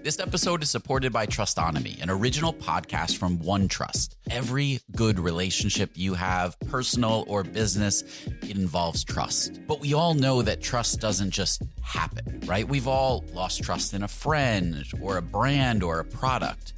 This episode is supported by Trustonomy, an original podcast from OneTrust. Every good relationship you have, personal or business, it involves trust. But we all know that trust doesn't just happen, right? We've all lost trust in a friend or a brand or a product.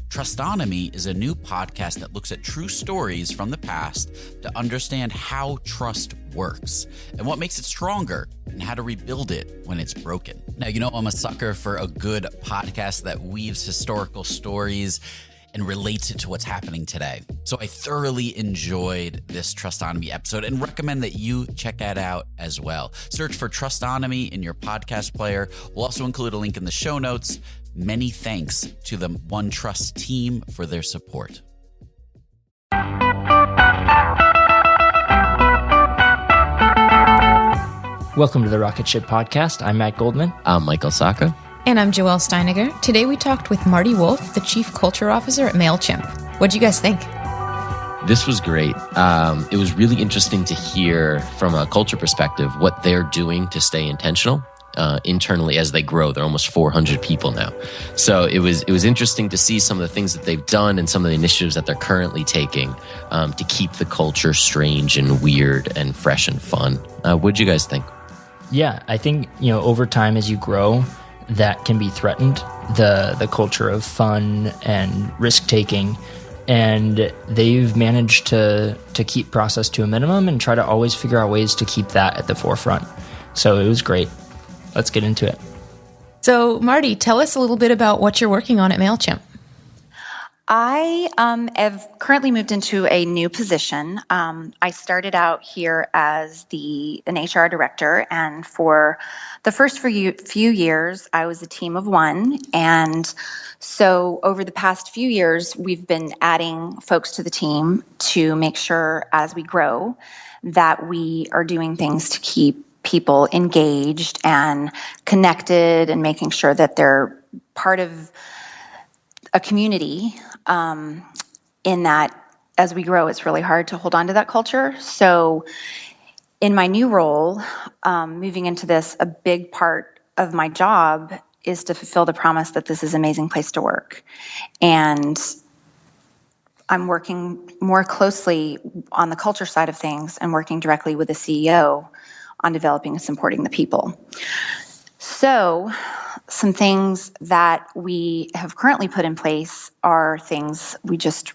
Trustonomy is a new podcast that looks at true stories from the past to understand how trust works and what makes it stronger and how to rebuild it when it's broken. Now, you know, I'm a sucker for a good podcast that weaves historical stories and relates it to what's happening today. So I thoroughly enjoyed this Trustonomy episode and recommend that you check that out as well. Search for Trustonomy in your podcast player. We'll also include a link in the show notes. Many thanks to the OneTrust team for their support. Welcome to the Rocketship podcast. I'm Matt Goldman. I'm Michael Sacca. And I'm Joelle Steiniger. Today we talked with Marti Wolf, the Chief Culture Officer at Mailchimp. What'd you guys think? This was great. It was really interesting to hear from a culture perspective what they're doing to stay intentional internally as they grow. They're almost 400 people now. So it was interesting to see some of the things that they've done and some of the initiatives that they're currently taking to keep the culture strange and weird and fresh and fun. What'd you guys think? Yeah, I think, over time as you grow, that can be threatened, the culture of fun and risk-taking. And they've managed to keep process to a minimum and try to always figure out ways to keep that at the forefront. So it was great. Let's get into it. So, Marti, tell us a little bit about what you're working on at Mailchimp. I have currently moved into a new position. I started out here as an HR director, and for the first few years, I was a team of one. And so over the past few years, we've been adding folks to the team to make sure as we grow that we are doing things to keep people engaged and connected and making sure that they're part of a community, in that as we grow, it's really hard to hold on to that culture. So in my new role, moving into this, a big part of my job is to fulfill the promise that this is an amazing place to work. And I'm working more closely on the culture side of things and working directly with the CEO on developing and supporting the people. So some things that we have currently put in place are things we just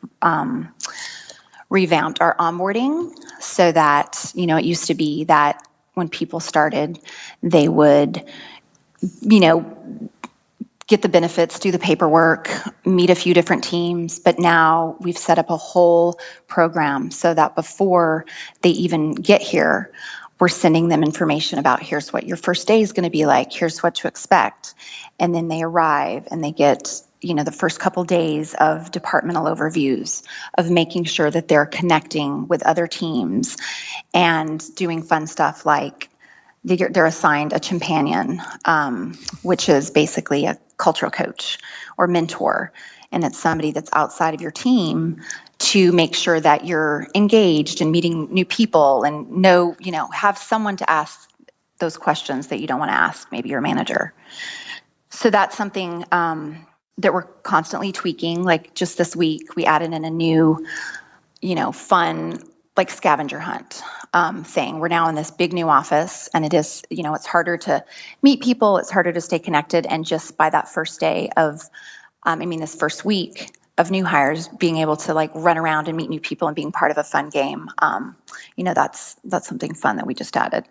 revamped our onboarding so that, it used to be that when people started, they would, get the benefits, do the paperwork, meet a few different teams. But now we've set up a whole program so that before they even get here, we're sending them information about here's what your first day is going to be like, here's what to expect. And then they arrive and they get, the first couple days of departmental overviews of making sure that they're connecting with other teams and doing fun stuff like they're assigned a companion, which is basically a cultural coach or mentor. And it's somebody that's outside of your team to make sure that you're engaged and meeting new people and have someone to ask those questions that you don't want to ask, maybe your manager. So that's something that we're constantly tweaking. Like just this week, we added in a new, fun, like scavenger hunt thing. We're now in this big new office, and it is, it's harder to meet people. It's harder to stay connected. And just by that first day of, this first week of new hires, being able to like run around and meet new people and being part of a fun game, that's something fun that we just added.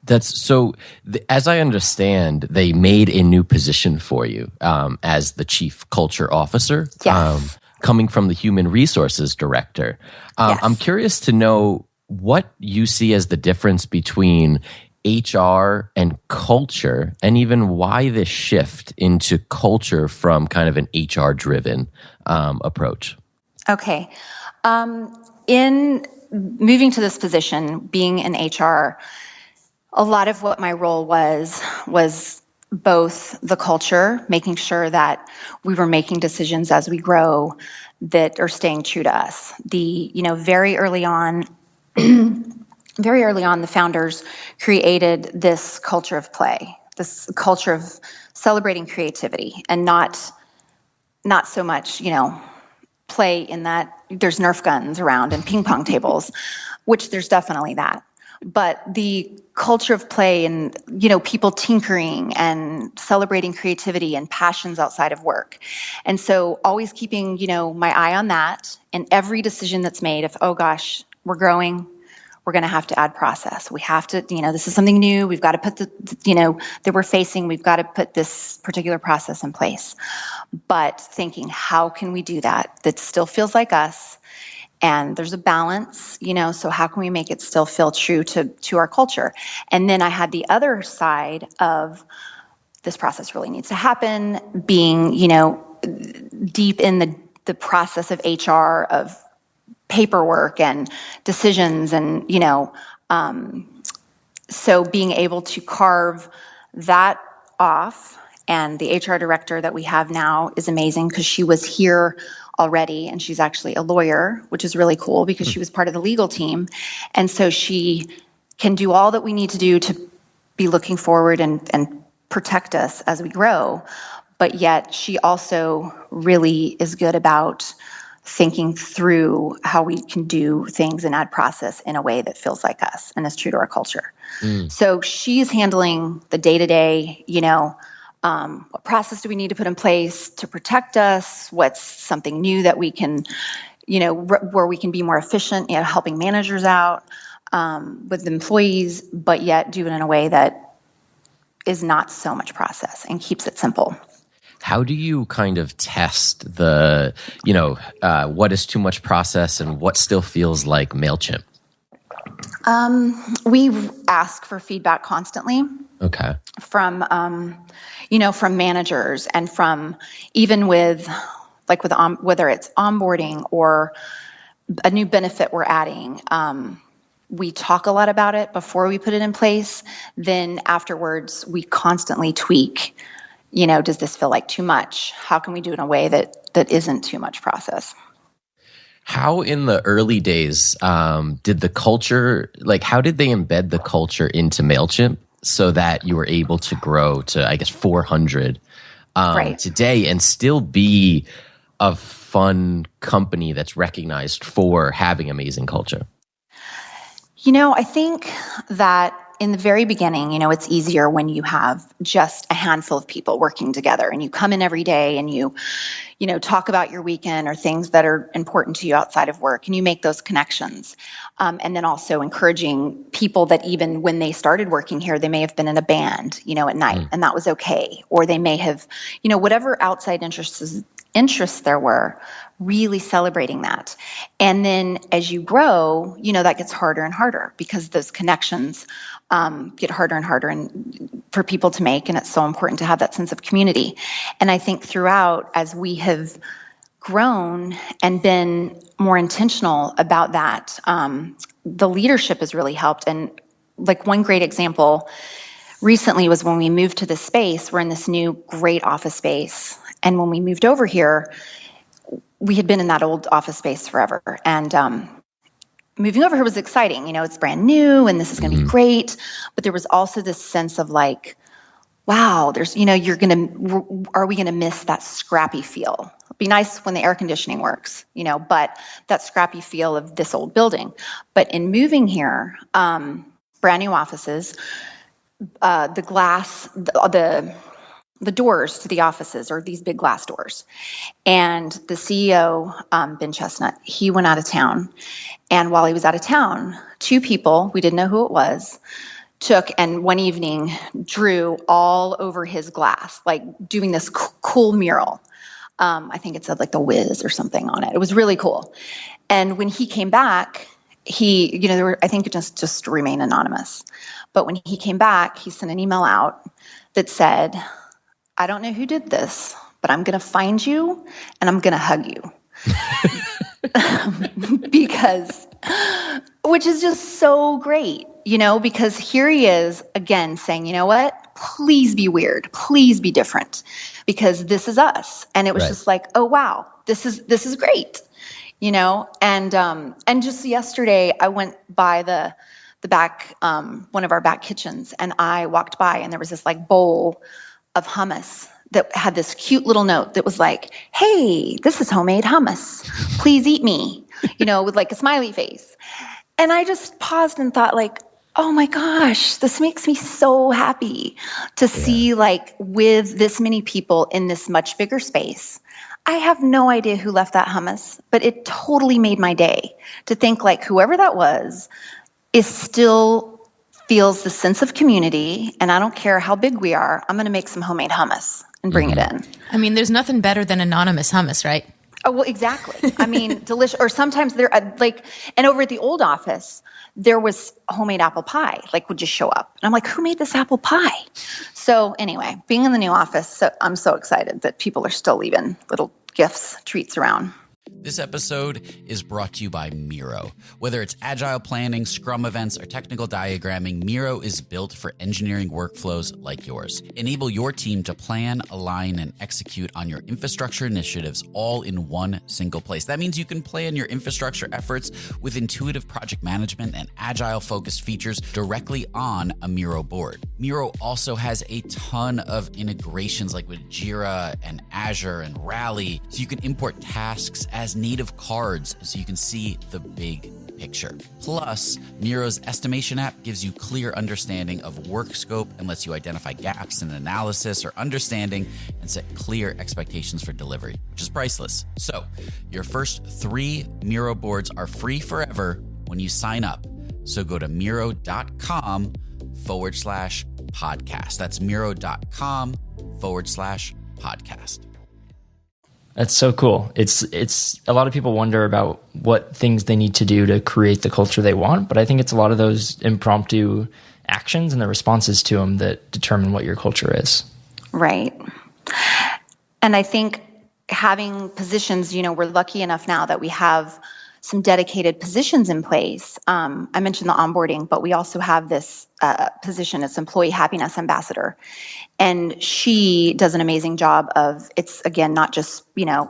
As I understand, they made a new position for you as the Chief Culture Officer, yes. Coming from the Human Resources Director. Yes. I'm curious to know what you see as the difference between HR and culture, and even why this shift into culture from kind of an HR-driven approach. Okay. In moving to this position, being in HR, a lot of what my role was both the culture, making sure that we were making decisions as we grow that are staying true to us. Very early on, the founders created this culture of play, this culture of celebrating creativity and not so much, play in that there's Nerf guns around and ping pong tables, which there's definitely that. But the culture of play and, people tinkering and celebrating creativity and passions outside of work. And so always keeping, my eye on that, and every decision that's made, if, oh gosh, we're growing, we're going to have to add process. We have to, this is something new. We've got to put that we're facing, we've got to put this particular process in place. But thinking, how can we do that still feels like us? And there's a balance, so how can we make it still feel true to our culture? And then I had the other side of this process really needs to happen, being, deep in the process of HR, of paperwork and decisions, and, so being able to carve that off. And the HR director that we have now is amazing because she was here already, and she's actually a lawyer, which is really cool because she was part of the legal team. And so she can do all that we need to do to be looking forward and protect us as we grow. But yet she also really is good about thinking through how we can do things and add process in a way that feels like us and is true to our culture. So she's handling the day-to-day, what process do we need to put in place to protect us? What's something new that we can, where we can be more efficient, helping managers out with employees, but yet do it in a way that is not so much process and keeps it simple. How do you kind of test the, what is too much process and what still feels like Mailchimp? We ask for feedback constantly. Okay. From, from managers and from even with whether it's onboarding or a new benefit we're adding. We talk a lot about it before we put it in place. Then afterwards, we constantly tweak. Does this feel like too much? How can we do it in a way that isn't too much process? How in the early days did the culture, how did they embed the culture into Mailchimp so that you were able to grow to, I guess, 400 right. today and still be a fun company that's recognized for having amazing culture? I think that in the very beginning, it's easier when you have just a handful of people working together and you come in every day and you talk about your weekend or things that are important to you outside of work, and you make those connections. And then also encouraging people that even when they started working here, they may have been in a band, at night, and that was okay. Or they may have, whatever outside interests there were, really celebrating that. And then as you grow, that gets harder and harder because those connections get harder and harder for people to make. And it's so important to have that sense of community. And I think throughout, as we have grown and been more intentional about that, the leadership has really helped. And one great example recently was when we moved to this space. We're in this new great office space. And when we moved over here, we had been in that old office space forever. And moving over here was exciting. It's brand new and this is going to be great. But there was also this sense of wow, there's, are we going to miss that scrappy feel? It'd be nice when the air conditioning works, but that scrappy feel of this old building. But in moving here, brand new offices, the glass, the doors to the offices are these big glass doors. And the CEO, Ben Chestnut, he went out of town. And while he was out of town, two people, we didn't know who it was, took and one evening drew all over his glass, doing this cool mural. I think it said The Wiz or something on it. It was really cool. And when he came back, he, I think it just remain anonymous. But when he came back, he sent an email out that said, I don't know who did this, but I'm going to find you and I'm going to hug you. Which is just so great, because here he is again saying, you know what, please be weird, please be different, because this is us. And it was just oh, wow, this is great, and just yesterday I went by the the back, one of our back kitchens, and I walked by and there was this like bowl of hummus that had this cute little note that was like, "Hey, this is homemade hummus. Please eat me," with like a smiley face. And I just paused and thought like, oh my gosh, this makes me so happy to see like with this many people in this much bigger space. I have no idea who left that hummus, but it totally made my day to think like whoever that was is still feels the sense of community. And I don't care how big we are, I'm going to make some homemade hummus and bring it in. I mean, there's nothing better than anonymous hummus, right? Oh, well, exactly. I mean, delicious. Or sometimes they're like, and over at the old office, there was homemade apple pie, like would just show up. And I'm like, who made this apple pie? So anyway, being in the new office, I'm so excited that people are still leaving little gifts, treats around. This episode is brought to you by Miro. Whether it's agile planning, Scrum events, or technical diagramming, Miro is built for engineering workflows like yours. Enable your team to plan, align, and execute on your infrastructure initiatives all in one single place. That means you can plan your infrastructure efforts with intuitive project management and agile-focused features directly on a Miro board. Miro also has a ton of integrations like with Jira and Azure and Rally, so you can import tasks as native cards so you can see the big picture. Plus, Miro's estimation app gives you clear understanding of work scope and lets you identify gaps in analysis or understanding and set clear expectations for delivery, which is priceless. So, your first 3 Miro boards are free forever when you sign up. So go to Miro.com/podcast. That's Miro.com/podcast. That's so cool. It's a lot of people wonder about what things they need to do to create the culture they want, but I think it's a lot of those impromptu actions and the responses to them that determine what your culture is. Right. And I think having positions, we're lucky enough now that we have some dedicated positions in place. I mentioned the onboarding, but we also have this position as employee happiness ambassador. And she does an amazing job of, it's again, not just,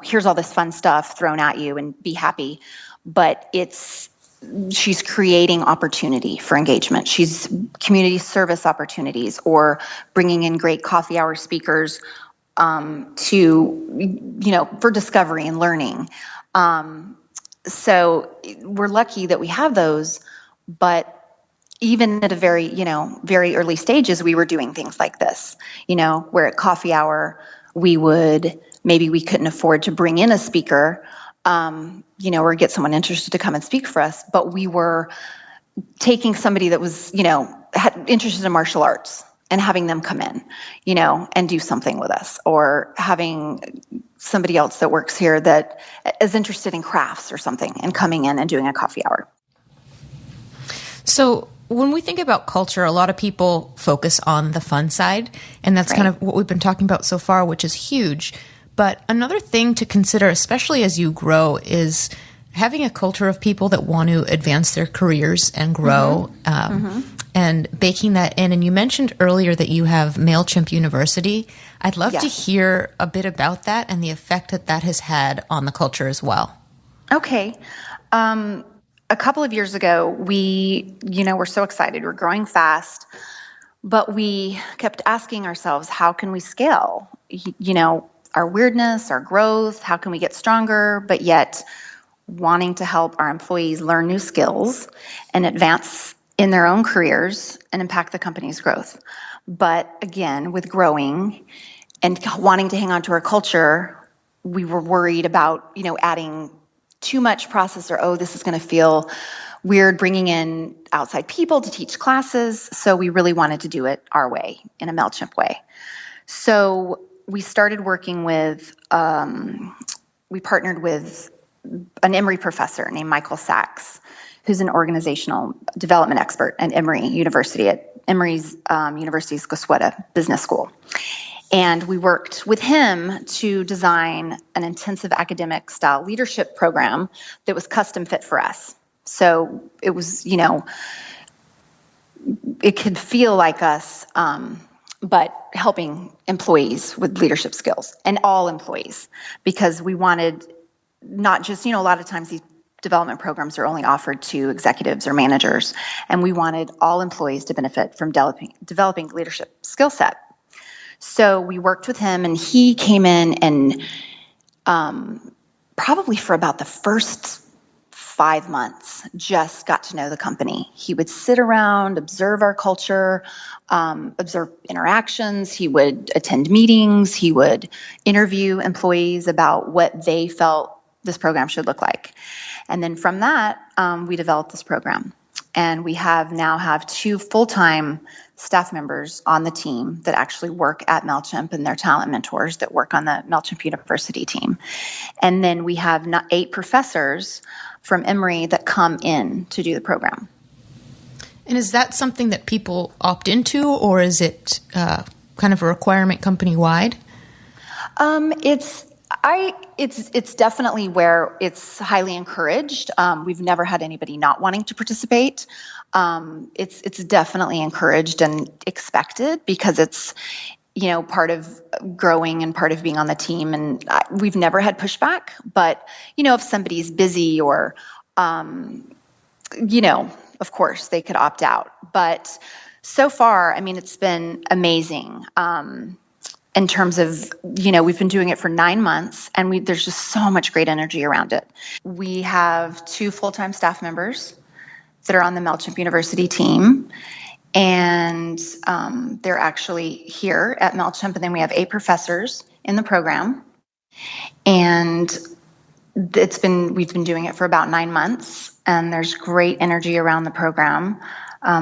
here's all this fun stuff thrown at you and be happy, but she's creating opportunity for engagement. She's community service opportunities or bringing in great coffee hour speakers for discovery and learning. So we're lucky that we have those, but even at a very, very early stages, we were doing things like this, where at coffee hour, we couldn't afford to bring in a speaker, or get someone interested to come and speak for us, but we were taking somebody that was, interested in martial arts and having them come in, and do something with us, or having somebody else that works here that is interested in crafts or something and coming in and doing a coffee hour. So when we think about culture, a lot of people focus on the fun side, and that's kind of what we've been talking about so far, which is huge. But another thing to consider, especially as you grow, is having a culture of people that want to advance their careers and grow, and baking that in. And you mentioned earlier that you have Mailchimp University. I'd love to hear a bit about that and the effect that has had on the culture as well. Okay. A couple of years ago, we, we're so excited. We're growing fast, but we kept asking ourselves, how can we scale? Our weirdness, our growth, how can we get stronger, but yet wanting to help our employees learn new skills and advance in their own careers and impact the company's growth. But again, with growing and wanting to hang on to our culture, we were worried about, adding too much process or, this is going to feel weird bringing in outside people to teach classes. So we really wanted to do it our way, in a Mailchimp way. So we started working with, we partnered with an Emory professor named Michael Sachs, who's an organizational development expert at Emory University, at Emory's University's Goizueta Business School. And we worked with him to design an intensive academic style leadership program that was custom fit for us. So it was, it could feel like us, but helping employees with leadership skills, and all employees, because we wanted not just, a lot of times these development programs are only offered to executives or managers, and we wanted all employees to benefit from developing leadership skill set. So we worked with him, and he came in and probably for about the first 5 months, just got to know the company. He would sit around, observe our culture, observe interactions. He would attend meetings. He would interview employees about what they felt this program should look like. And then from that, we developed this program. And we now have 2 full-time staff members on the team that actually work at Mailchimp, and they're talent mentors that work on the Mailchimp University team. And then we have 8 professors from Emory that come in to do the program. And is that something that people opt into, or is it kind of a requirement company-wide? It's definitely where it's highly encouraged. We've never had anybody not wanting to participate. It's definitely encouraged and expected because it's, part of growing and part of being on the team. And we've never had pushback, but, if somebody's busy or, of course they could opt out. But so far, it's been amazing. In terms of, we've been doing it for 9 months, and there's just so much great energy around it. We have 2 full-time staff members that are on the Mailchimp University team, and they're actually here at Mailchimp, and then we have 8 professors in the program, and we've been doing it for about 9 months, and there's great energy around the program.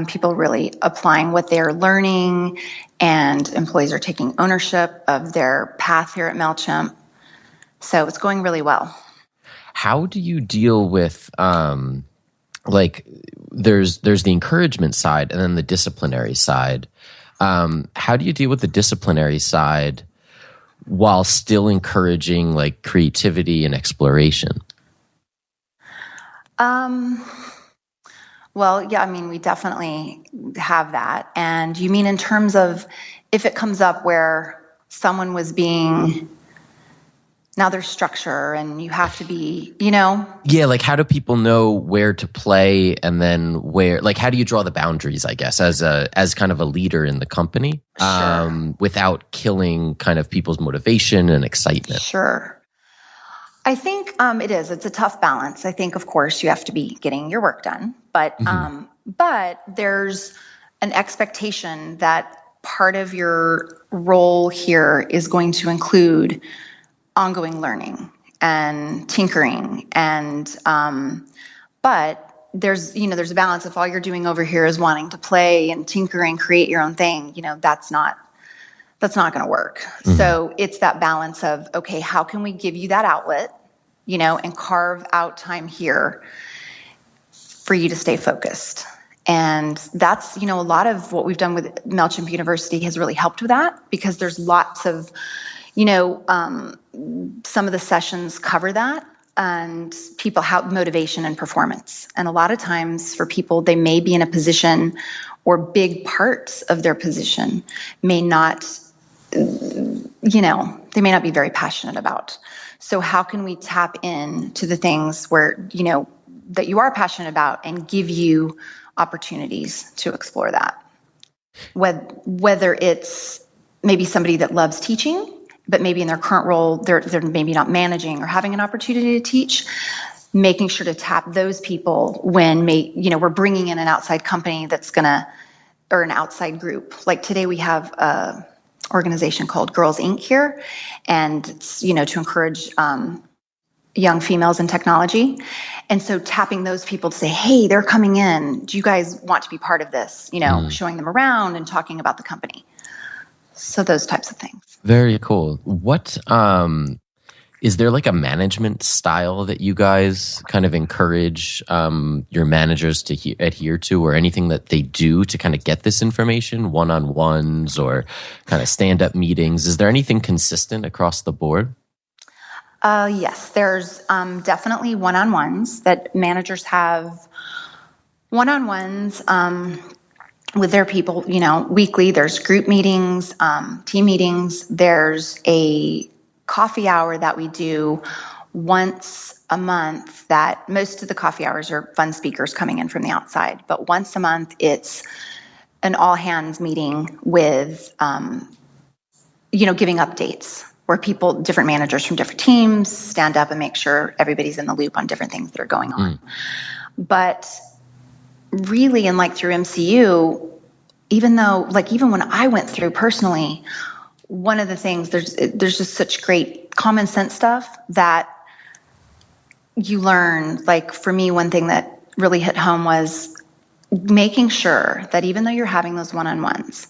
People really applying what they're learning, and employees are taking ownership of their path here at Mailchimp. So it's going really well. How do you deal with, there's the encouragement side and then the disciplinary side. How do you deal with the disciplinary side while still encouraging creativity and exploration? Well, yeah, we definitely have that. And you mean in terms of if it comes up where someone was now there's structure and you have to be, Yeah, how do people know where to play and then where, how do you draw the boundaries, I guess, as kind of a leader in the company, Sure. Without killing kind of people's motivation and excitement? Sure. I think it's a tough balance. I think, of course, you have to be getting your work done, but there's an expectation that part of your role here is going to include ongoing learning and tinkering, and but there's a balance. If all you're doing over here is wanting to play and tinker and create your own thing, that's not going to work. Mm-hmm. So it's that balance of, okay, how can we give you that outlet, and carve out time here for you to stay focused. And that's, a lot of what we've done with Mailchimp University has really helped with that, because there's lots of, some of the sessions cover that, and people have motivation and performance. And a lot of times for people, they may be in a position, or big parts of their position may not, they may not be very passionate about. So how can we tap in to the things where, that you are passionate about and give you opportunities to explore that? Whether it's maybe somebody that loves teaching, but maybe in their current role, they're maybe not managing or having an opportunity to teach, making sure to tap those people when we're bringing in an outside company or an outside group. Like today we have a organization called Girls Inc. here, and it's, to encourage young females in technology. And so tapping those people to say, hey, they're coming in. Do you guys want to be part of this? Showing them around and talking about the company. So those types of things. Very cool. What is there a management style that you guys kind of encourage your managers to adhere to, or anything that they do to kind of get this information, one-on-ones or kind of stand-up meetings? Is there anything consistent across the board? Yes, there's definitely one-on-ones that managers have. One-on-ones with their people, weekly. There's group meetings, team meetings. There's a coffee hour that we do once a month that most of the coffee hours are fun speakers coming in from the outside. But once a month, it's an all hands meeting with, giving updates where different managers from different teams stand up and make sure everybody's in the loop on different things that are going on. But really, and like through MCU, even when I went through personally, one of the things, there's just such great common sense stuff that you learn. Like for me, one thing that really hit home was making sure that even though you're having those one-on-ones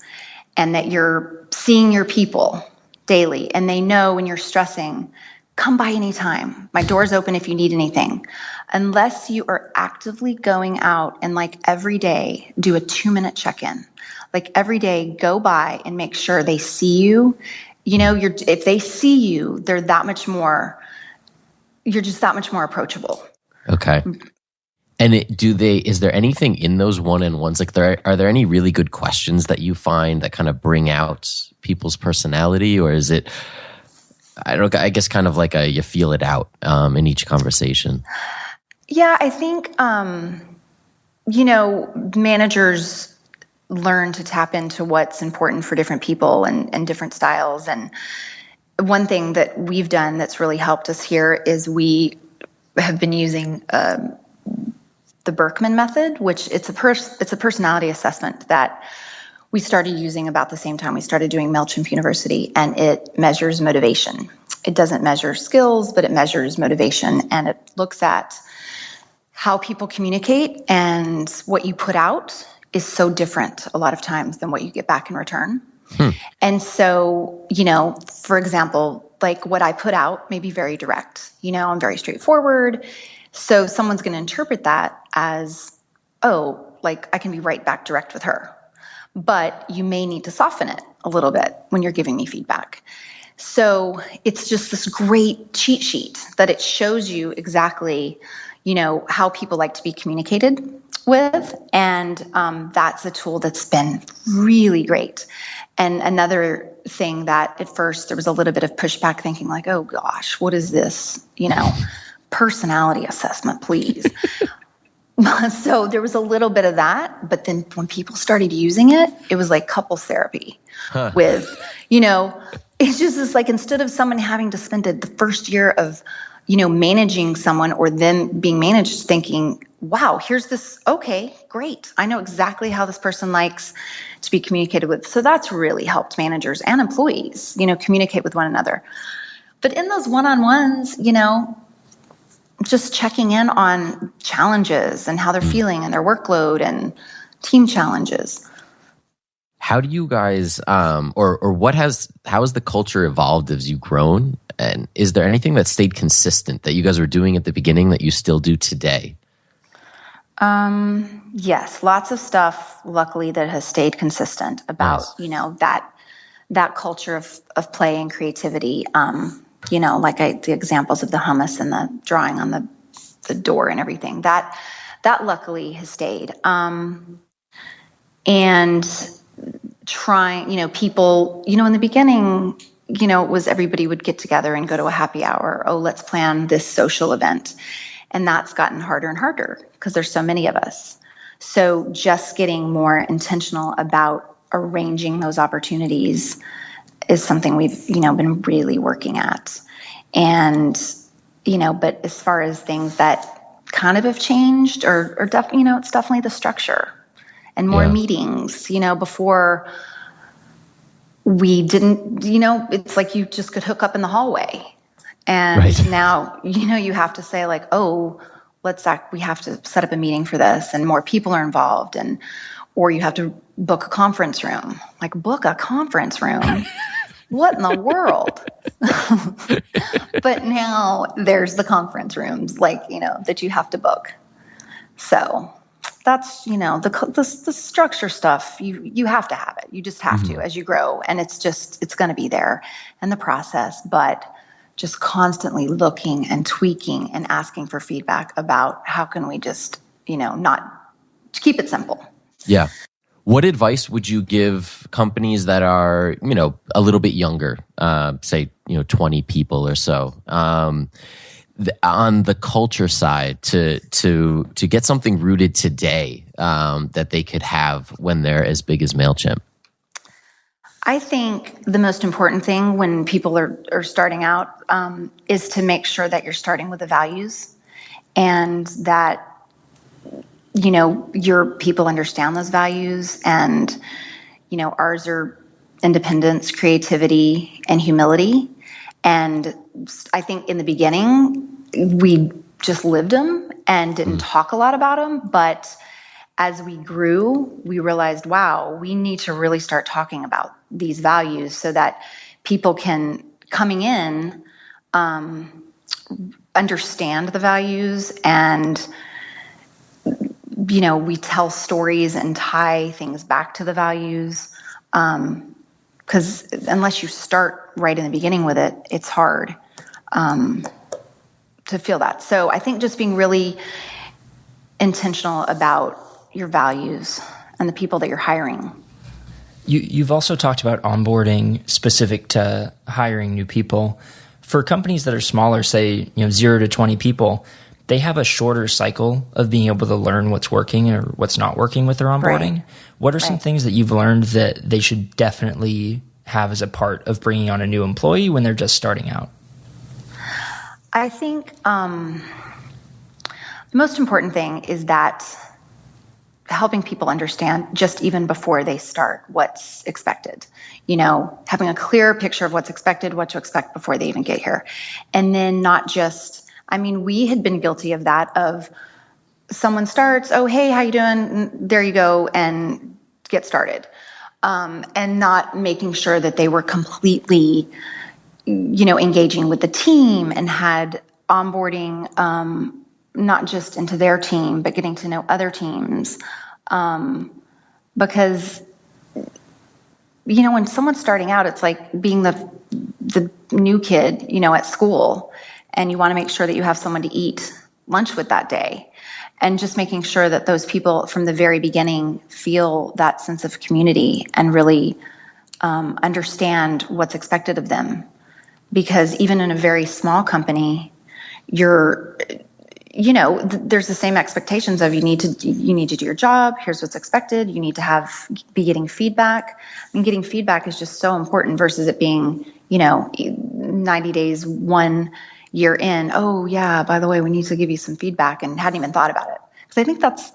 and that you're seeing your people daily and they know when you're stressing, come by anytime. My door's open if you need anything. Unless you are actively going out and like every day do a 2-minute check-in. Like every day go by and make sure they see you. If they see you, you're just that much more approachable. Okay. And is there anything in those one-on-ones? Like are there any really good questions that you find that kind of bring out people's personality, or is it, I don't know, I guess kind of like you feel it out in each conversation? Yeah, I think, managers learn to tap into what's important for different people and different styles. And one thing that we've done that's really helped us here is we have been using the Berkman method, which it's a personality assessment that we started using about the same time we started doing Mailchimp University, and it measures motivation. It doesn't measure skills, but it measures motivation, and it looks at how people communicate, and what you put out is so different a lot of times than what you get back in return. And so, for example, like what I put out may be very direct. I'm very straightforward. So someone's going to interpret that as, oh, like I can be right back direct with her. But you may need to soften it a little bit when you're giving me feedback. So it's just this great cheat sheet that it shows you exactly, how people like to be communicated with. And that's a tool that's been really great. And another thing that at first there was a little bit of pushback thinking like, oh gosh, what is this, personality assessment, please. So there was a little bit of that. But then when people started using it, it was like couples therapy with, it's just this like, instead of someone having to spend the first year of, managing someone or them being managed thinking, wow, here's this. Okay, great. I know exactly how this person likes to be communicated with. So that's really helped managers and employees, communicate with one another. But in those one-on-ones, just checking in on challenges and how they're feeling and their workload and team challenges. How do you guys, how has the culture evolved as you've grown? And is there anything that stayed consistent that you guys were doing at the beginning that you still do today? Yes, lots of stuff, luckily, that has stayed consistent about, Nice. that culture of play and creativity. The examples of the hummus and the drawing on the door and everything, that luckily has stayed. And trying, people, in the beginning, it was everybody would get together and go to a happy hour. Oh, let's plan this social event. And that's gotten harder and harder because there's so many of us. So just getting more intentional about arranging those opportunities is something we've, been really working at. And, but as far as things that kind of have changed or it's definitely the structure and more meetings, before we didn't, it's like you just could hook up in the hallway. And now, you have to say like, oh, we have to set up a meeting for this and more people are involved or you have to book a conference room. Like book a conference room. What in the world? But now there's the conference rooms that you have to book. So that's, the structure stuff, you have to have it. You just have to as you grow. And it's going to be there in the process, but just constantly looking and tweaking and asking for feedback about how can we just, not to keep it simple. Yeah. What advice would you give companies that are, a little bit younger, say, 20 people or so, on the culture side to get something rooted today that they could have when they're as big as Mailchimp? I think the most important thing when people are starting out is to make sure that you're starting with the values, and that, you know, your people understand those values. And, you know, ours are independence, creativity, and humility. And I think in the beginning, we just lived them and didn't talk a lot about them. But as we grew, we realized, wow, we need to really start talking about these values so that people can, coming in, understand the values. And, you know, we tell stories and tie things back to the values. Because unless you start right in the beginning with it, it's hard to feel that. So I think just being really intentional about your values and the people that you're hiring. You've also talked about onboarding specific to hiring new people. For companies that are smaller, say 0 to 20 people, they have a shorter cycle of being able to learn what's working or what's not working with their onboarding. Right. What are some things that you've learned that they should definitely have as a part of bringing on a new employee when they're just starting out? I think the most important thing is that helping people understand just even before they start what's expected. You know, having a clear picture of what's expected, what to expect before they even get here. And then not just, I mean, we had been guilty of that, of someone starts, oh, hey, how you doing? There you go, and get started. And not making sure that they were completely, you know, engaging with the team and had onboarding, not just into their team, but getting to know other teams. Because, you know, when someone's starting out, it's like being the new kid, you know, at school, and you want to make sure that you have someone to eat lunch with that day. And just making sure that those people from the very beginning feel that sense of community and really understand what's expected of them. Because even in a very small company, there's the same expectations of you need to do your job. Here's what's expected. You need to be getting feedback. I mean, getting feedback is just so important versus it being, 90 days, 1 year in. Oh yeah, by the way, we need to give you some feedback, and hadn't even thought about it. Because I think that's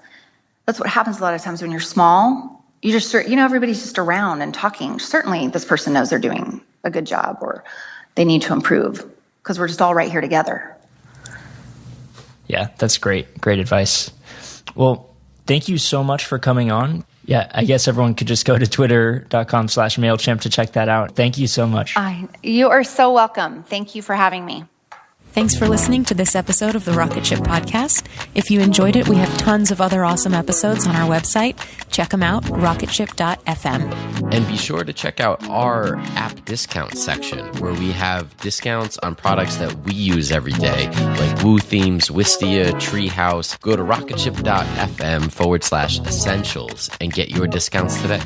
what happens a lot of times when you're small. You just, everybody's just around and talking. Certainly this person knows they're doing a good job or they need to improve, because we're just all right here together. Yeah, that's great. Great advice. Well, thank you so much for coming on. Yeah, I guess everyone could just go to twitter.com/Mailchimp to check that out. Thank you so much. You are so welcome. Thank you for having me. Thanks for listening to this episode of the Rocketship podcast. If you enjoyed it, we have tons of other awesome episodes on our website. Check them out, rocketship.fm. And be sure to check out our app discount section, where we have discounts on products that we use every day, like Woo Themes, Wistia, Treehouse. Go to rocketship.fm/essentials and get your discounts today.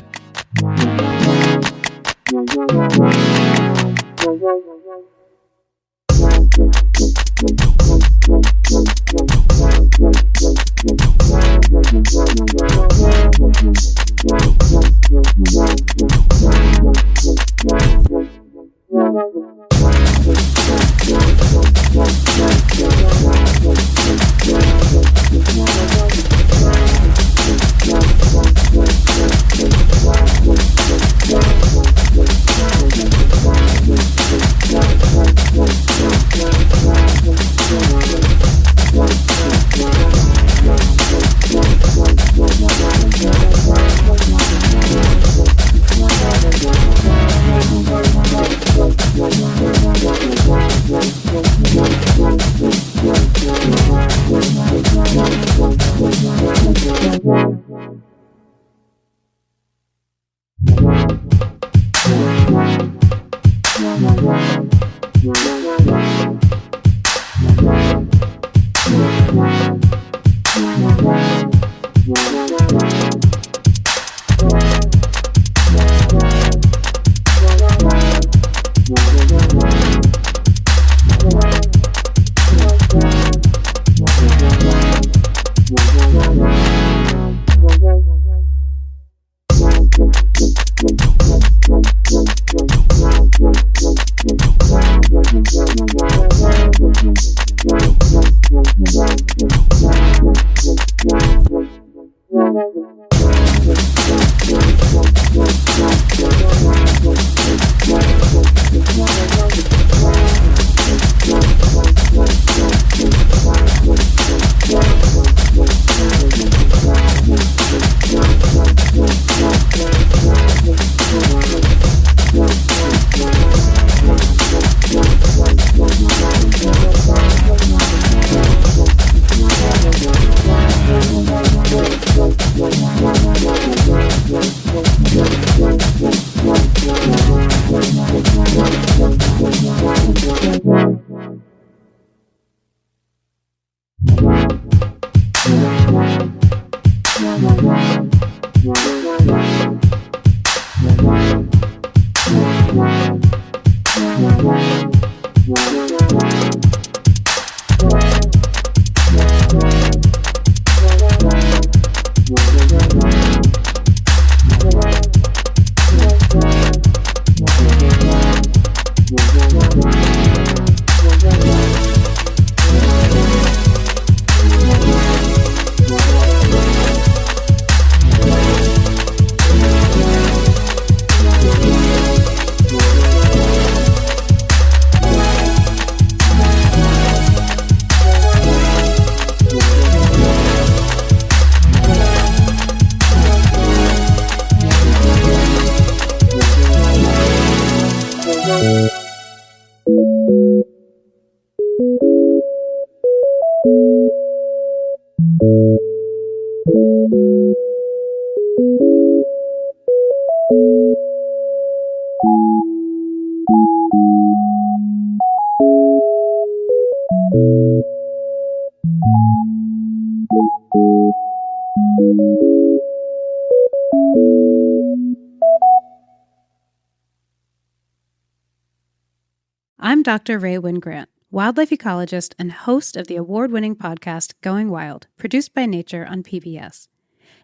I'm Dr. Ray Wingrant, wildlife ecologist and host of the award-winning podcast Going Wild, produced by Nature on PBS.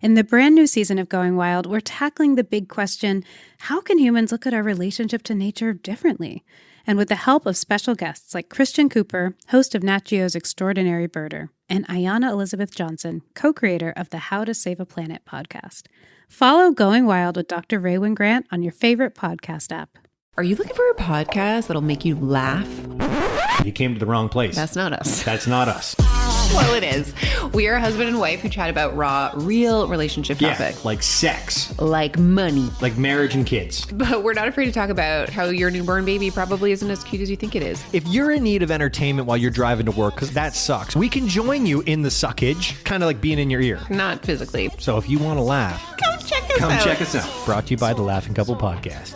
In the brand new season of Going Wild, we're tackling the big question, how can humans look at our relationship to nature differently? And with the help of special guests like Christian Cooper, host of Nat Geo's Extraordinary Birder, and Ayanna Elizabeth Johnson, co-creator of the How to Save a Planet podcast. Follow Going Wild with Dr. Ray Wingrant on your favorite podcast app. Are you looking for a podcast that'll make you laugh? You came to the wrong place. That's not us. That's not us. Well, it is. We are a husband and wife who chat about raw, real relationship topics. Like sex. Like money. Like marriage and kids. But we're not afraid to talk about how your newborn baby probably isn't as cute as you think it is. If you're in need of entertainment while you're driving to work, because that sucks, we can join you in the suckage, kind of like being in your ear. Not physically. So if you want to laugh, Come check us out. Brought to you by the Laughing Couple Podcast.